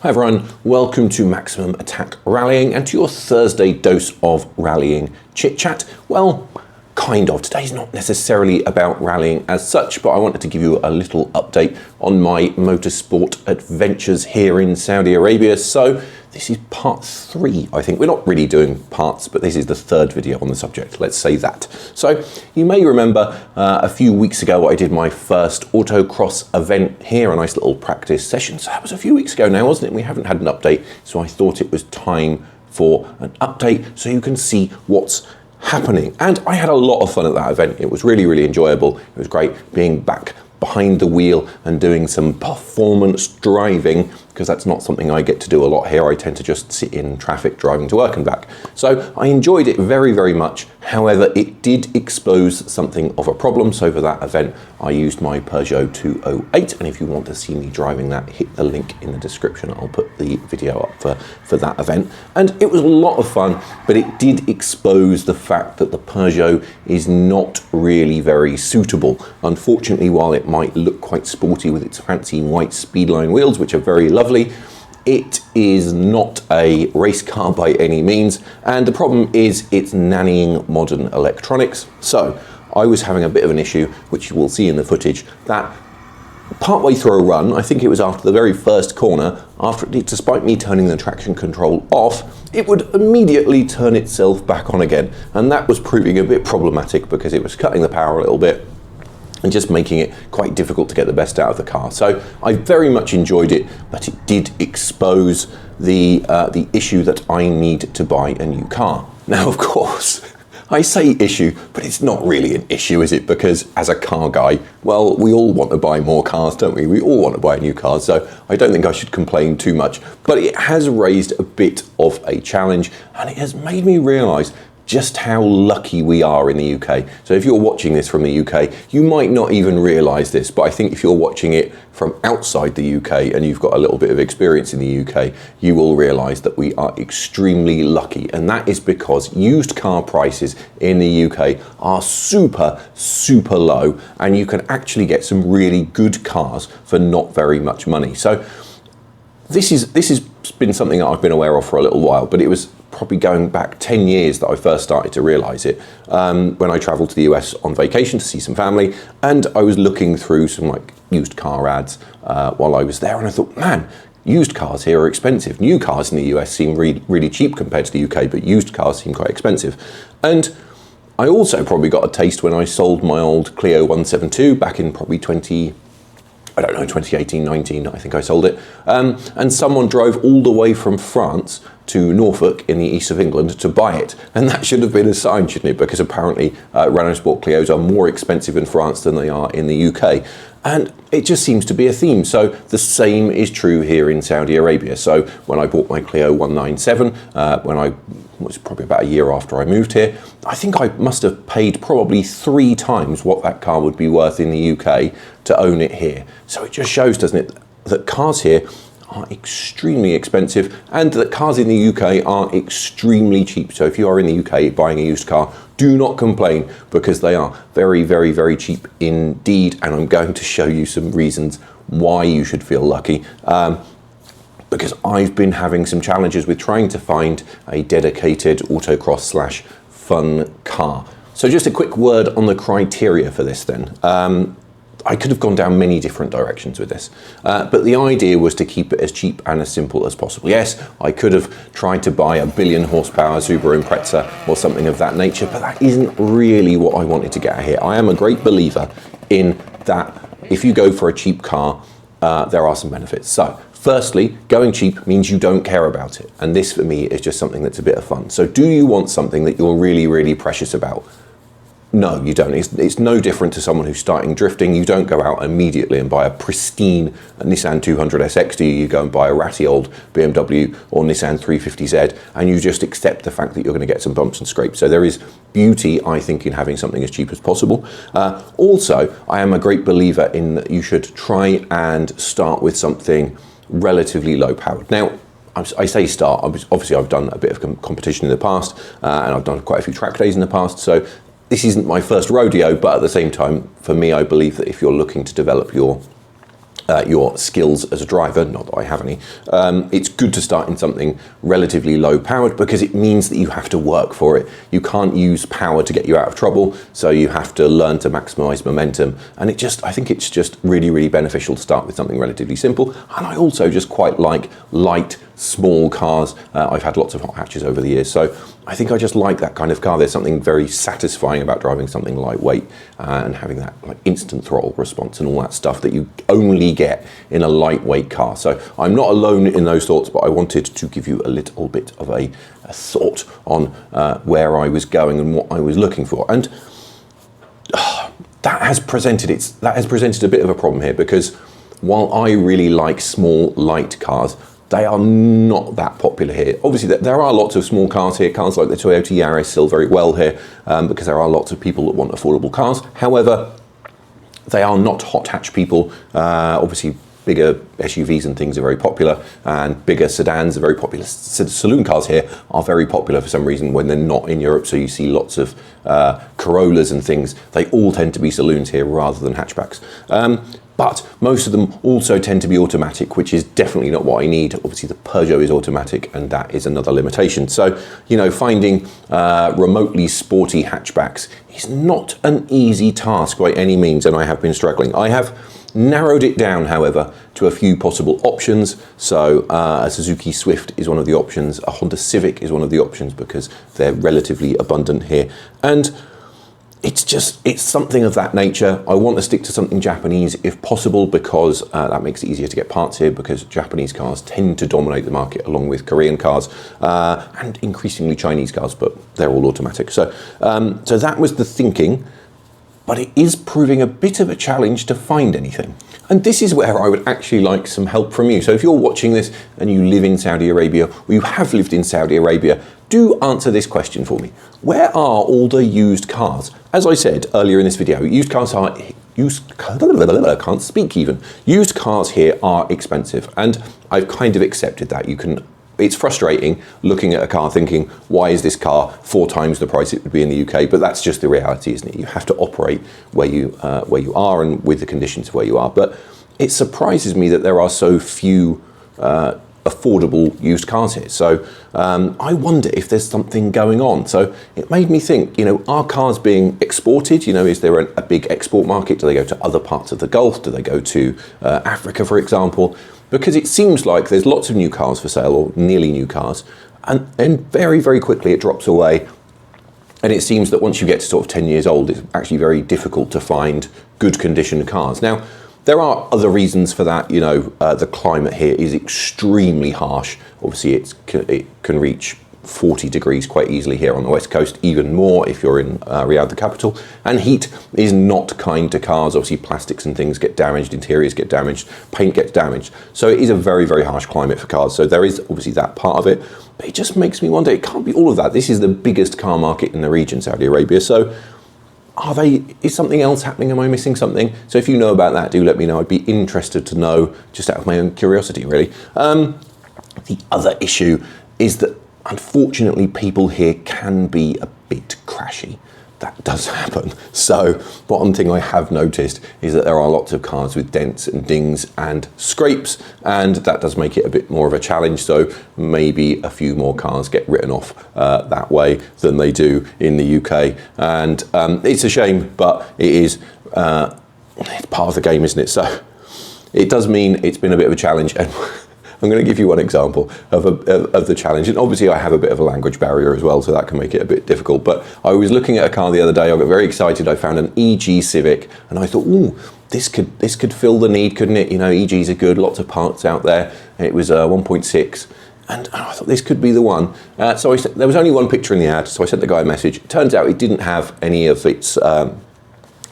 Hi everyone, welcome to Maximum Attack Rallying and to your Thursday dose of rallying chit chat. Well, kind of. Today's not necessarily about rallying as such, but I wanted to give you a little update on my motorsport adventures here in Saudi Arabia. So this is part 3, I think. We're not really doing parts, but this is the 3rd video on the subject, let's say that. So you may remember a few weeks ago I did my first autocross event here, a nice little practice session. So that was a few weeks ago now, wasn't it? We haven't had an update, so I thought it was time for an update so you can see what's happening. And I had a lot of fun at that event. It was really, really enjoyable. It was great being back behind the wheel and doing some performance driving, because that's not something I get to do a lot here. I tend to just sit in traffic driving to work and back. So I enjoyed it very, very much. However, it did expose something of a problem. So for that event, I used my Peugeot 208. And if you want to see me driving that, hit the link in the description. I'll put the video up for that event. And it was a lot of fun, but it did expose the fact that the Peugeot is not really very suitable. Unfortunately, while it might look quite sporty with its fancy white Speedline wheels, which are very lovely, it is not a race car by any means, and the problem is it's nannying modern electronics. So I was having a bit of an issue, which you will see in the footage, that partway through a run, I think it was after the very first corner, despite me turning the traction control off, it would immediately turn itself back on again, and that was proving a bit problematic because it was cutting the power a little bit and just making it quite difficult to get the best out of the car. So I very much enjoyed it, but it did expose the issue that I need to buy a new car. Now, of course, I say issue, but it's not really an issue, is it? Because as a car guy, well, we all want to buy more cars, don't we? We all want to buy new cars, so I don't think I should complain too much. But it has raised a bit of a challenge, and it has made me realise just how lucky we are in the UK. So if you're watching this from the UK, you might not even realise this, but I think if you're watching it from outside the UK and you've got a little bit of experience in the UK, you will realise that we are extremely lucky. And that is because used car prices in the UK are super, super low, and you can actually get some really good cars for not very much money. So this has been something that I've been aware of for a little while, but it was probably going back 10 years that I first started to realise it, when I travelled to the US on vacation to see some family, and I was looking through some like used car ads while I was there, and I thought, man, used cars here are expensive. New cars in the US seem really, really cheap compared to the UK, but used cars seem quite expensive. And I also probably got a taste when I sold my old Clio 172 back in probably 2018, 19, I think I sold it. And someone drove all the way from France to Norfolk in the east of England to buy it. And that should have been a sign, shouldn't it? Because apparently Renault Sport Clios are more expensive in France than they are in the UK. And it just seems to be a theme. So the same is true here in Saudi Arabia. So when I bought my Clio 197, when I was probably about a year after I moved here, I think I must have paid probably 3 times what that car would be worth in the UK to own it here. So it just shows, doesn't it, that cars here are extremely expensive and that cars in the UK are extremely cheap. So if you are in the UK buying a used car, do not complain, because they are very, very, very cheap indeed. And I'm going to show you some reasons why you should feel lucky. Because I've been having some challenges with trying to find a dedicated autocross / fun car. So just a quick word on the criteria for this then. I could have gone down many different directions with this, but the idea was to keep it as cheap and as simple as possible. Yes, I could have tried to buy a 1 billion horsepower Subaru Impreza or something of that nature, but that isn't really what I wanted to get here. I am a great believer in that if you go for a cheap car, there are some benefits. So firstly, going cheap means you don't care about it. And this for me is just something that's a bit of fun. So do you want something that you're really, really precious about? No, you don't. It's no different to someone who's starting drifting. You don't go out immediately and buy a pristine Nissan 200SX, do you? You go and buy a ratty old BMW or Nissan 350Z, and you just accept the fact that you're going to get some bumps and scrapes. So there is beauty, I think, in having something as cheap as possible. Also, I am a great believer in that you should try and start with something relatively low powered. Now, I say start, obviously I've done a bit of competition in the past, and I've done quite a few track days in the past, so this isn't my first rodeo, but at the same time, for me, I believe that if you're looking to develop your your skills as a driver, not that I have any, it's good to start in something relatively low powered because it means that you have to work for it. You can't use power to get you out of trouble, so you have to learn to maximize momentum. And I think it's just really, really beneficial to start with something relatively simple. And I also just quite like light, small cars. I've had lots of hot hatches over the years, so I think I just like that kind of car. There's something very satisfying about driving something lightweight and having that like instant throttle response and all that stuff that you only get in a lightweight car. So I'm not alone in those thoughts, but I wanted to give you a little bit of a thought on where I was going and what I was looking for. And that has presented a bit of a problem here, because while I really like small, light cars, they are not that popular here. Obviously, there are lots of small cars here. Cars like the Toyota Yaris sell very well here because there are lots of people that want affordable cars. However, they are not hot hatch people. Obviously, bigger SUVs and things are very popular, and bigger sedans are very popular. Saloon cars here are very popular for some reason when they're not in Europe. So you see lots of Corollas and things. They all tend to be saloons here rather than hatchbacks. But most of them also tend to be automatic, which is definitely not what I need. Obviously, the Peugeot is automatic, and that is another limitation. So, finding remotely sporty hatchbacks is not an easy task by any means, and I have been struggling. I have narrowed it down, however, to a few possible options. So a Suzuki Swift is one of the options. A Honda Civic is one of the options because they're relatively abundant here. And it's something of that nature. I want to stick to something Japanese if possible, because that makes it easier to get parts here, because Japanese cars tend to dominate the market along with Korean cars and increasingly Chinese cars, but they're all automatic. So that was the thinking, but it is proving a bit of a challenge to find anything. And this is where I would actually like some help from you. So if you're watching this and you live in Saudi Arabia, or you have lived in Saudi Arabia, do answer this question for me. Where are all the used cars? As I said earlier in this video, used cars here are expensive, and I've kind of accepted that. It's frustrating looking at a car thinking, why is this car 4 times the price it would be in the UK? But that's just the reality, isn't it? You have to operate where you are and with the conditions where you are. But it surprises me that there are so few affordable used cars here. So I wonder if there's something going on. So it made me think, are cars being exported? Is there a big export market? Do they go to other parts of the Gulf? Do they go to Africa, for example? Because it seems like there's lots of new cars for sale, or nearly new cars, and very, very quickly it drops away. And it seems that once you get to sort of 10 years old, it's actually very difficult to find good conditioned cars. Now, there are other reasons for that. The climate here is extremely harsh. Obviously, it can reach 40 degrees quite easily here on the west coast, even more if you're in Riyadh, the capital. And heat is not kind to cars. Obviously, plastics and things get damaged, interiors get damaged, paint gets damaged. So it is a very, very harsh climate for cars. So there is obviously that part of it. But it just makes me wonder, it can't be all of that. This is the biggest car market in the region, Saudi Arabia. So is something else happening? Am I missing something? So if you know about that, do let me know. I'd be interested to know, just out of my own curiosity, really. The other issue is that, unfortunately, people here can be a bit crashy. That does happen. So one thing I have noticed is that there are lots of cars with dents and dings and scrapes, and that does make it a bit more of a challenge. So maybe a few more cars get written off that way than they do in the UK. And it's a shame, but it's part of the game, isn't it? So it does mean it's been a bit of a challenge. And I'm going to give you one example of the challenge. And obviously I have a bit of a language barrier as well, so that can make it a bit difficult. But I was looking at a car the other day. I got very excited. I found an EG Civic, and I thought, ooh, this could fill the need, couldn't it? EGs are good, lots of parts out there. It was 1.6. And I thought this could be the one. So there was only one picture in the ad, so I sent the guy a message. It turns out it didn't have any of its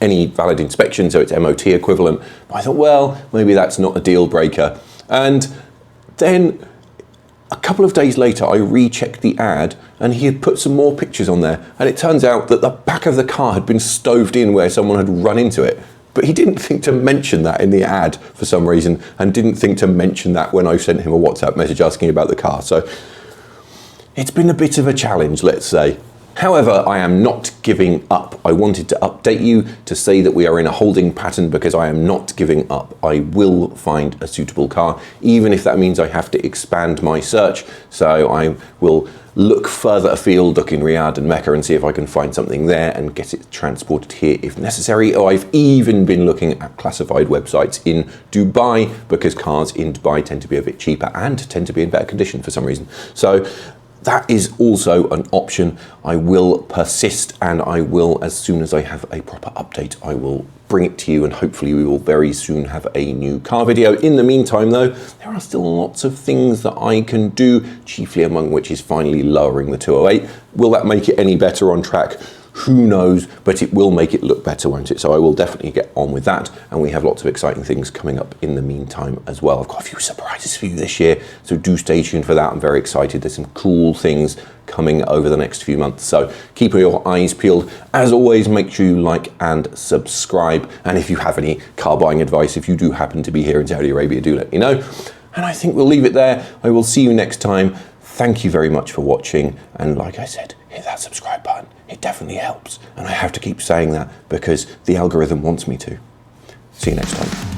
any valid inspection, so it's MOT equivalent. But I thought, well, maybe that's not a deal breaker. And then a couple of days later, I rechecked the ad, and he had put some more pictures on there. And it turns out that the back of the car had been stoved in where someone had run into it. But he didn't think to mention that in the ad for some reason, and didn't think to mention that when I sent him a WhatsApp message asking about the car. So it's been a bit of a challenge, let's say. However, I am not giving up. I wanted to update you to say that we are in a holding pattern because I am not giving up. I will find a suitable car, even if that means I have to expand my search. So I will look further afield, look in Riyadh and Mecca and see if I can find something there and get it transported here if necessary. Or I've even been looking at classified websites in Dubai because cars in Dubai tend to be a bit cheaper and tend to be in better condition for some reason. So that is also an option. I will persist, and I will, as soon as I have a proper update, I will bring it to you, and hopefully we will very soon have a new car video. In the meantime though, there are still lots of things that I can do, chiefly among which is finally lowering the 208. Will that make it any better on track? Who knows, but it will make it look better, won't it? So I will definitely get on with that, and we have lots of exciting things coming up in the meantime as well. I've got a few surprises for you this year, so do stay tuned for that. I'm very excited. There's some cool things coming over the next few months, so keep your eyes peeled. As always, make sure you like and subscribe, and if you have any car buying advice, if you do happen to be here in Saudi Arabia, do let me know. And I think we'll leave it there. I will see you next time. Thank you very much for watching, and like I said, hit that subscribe button. It definitely helps, and I have to keep saying that because the algorithm wants me to. See you next time.